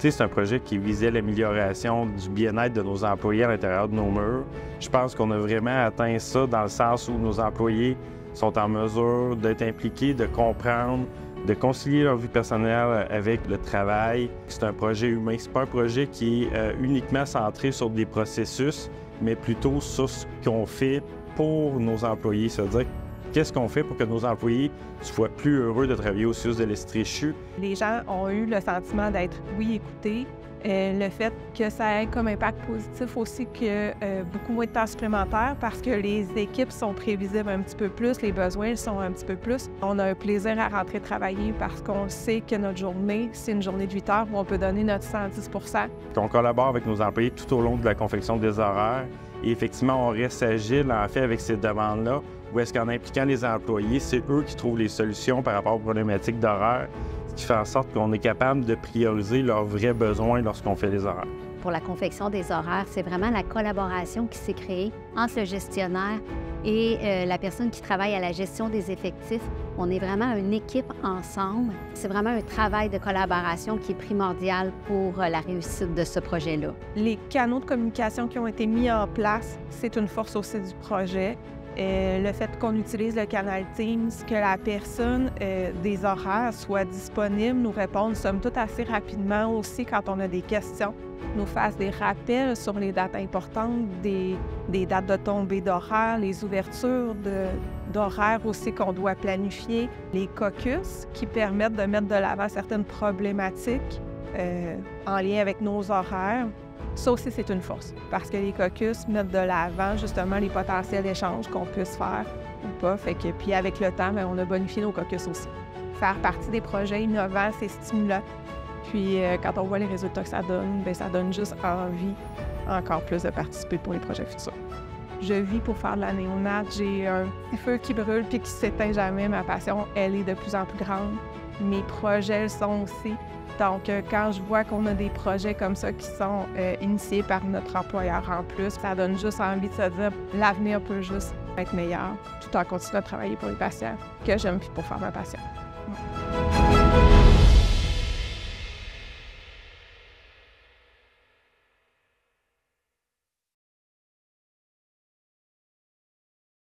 sais, c'est un projet qui visait l'amélioration du bien-être de nos employés à l'intérieur de nos murs. Je pense qu'on a vraiment atteint ça dans le sens où nos employés sont en mesure d'être impliqués, de comprendre, de concilier leur vie personnelle avec le travail. C'est un projet humain, c'est pas un projet qui est uniquement centré sur des processus, mais plutôt sur ce qu'on fait pour nos employés. C'est-à-dire, qu'est-ce qu'on fait pour que nos employés soient plus heureux de travailler au CIUS de l'Estréchu? Les gens ont eu le sentiment d'être, oui, écoutés. Le fait que ça ait comme impact positif aussi que beaucoup moins de temps supplémentaire parce que les équipes sont prévisibles un petit peu plus, les besoins sont un petit peu plus. On a un plaisir à rentrer travailler parce qu'on sait que notre journée, c'est une journée de 8 heures où on peut donner notre 110 %. On collabore avec nos employés tout au long de la confection des horaires et effectivement, on reste agile en fait avec ces demandes-là où est-ce qu'en impliquant les employés, c'est eux qui trouvent les solutions par rapport aux problématiques d'horaire, ce qui fait en sorte qu'on est capable de prioriser leurs vrais besoins lorsqu'on fait les horaires. Pour la confection des horaires, c'est vraiment la collaboration qui s'est créée entre le gestionnaire et la personne qui travaille à la gestion des effectifs. On est vraiment une équipe ensemble. C'est vraiment un travail de collaboration qui est primordial pour la réussite de ce projet-là. Les canaux de communication qui ont été mis en place, c'est une force aussi du projet. Le fait qu'on utilise le canal Teams, que la personne des horaires soit disponible, nous réponde somme toute assez rapidement aussi quand on a des questions, nous fasse des rappels sur les dates importantes, des dates de tombée d'horaires, les ouvertures d'horaires aussi qu'on doit planifier, les caucus qui permettent de mettre de l'avant certaines problématiques en lien avec nos horaires. Ça aussi, c'est une force, parce que les caucus mettent de l'avant justement les potentiels échanges qu'on puisse faire ou pas. Puis avec le temps, bien, on a bonifié nos caucus aussi. Faire partie des projets innovants, c'est stimulant. Puis quand on voit les résultats que ça donne, bien, ça donne juste envie encore plus de participer pour les projets futurs. Je vis pour faire de la néonate. J'ai un feu qui brûle puis qui s'éteint jamais. Ma passion, elle est de plus en plus grande. Mes projets le sont aussi. Donc, quand je vois qu'on a des projets comme ça qui sont initiés par notre employeur en plus, ça donne juste envie de se dire l'avenir peut juste être meilleur, tout en continuant de travailler pour les patients que j'aime puis pour faire ma passion.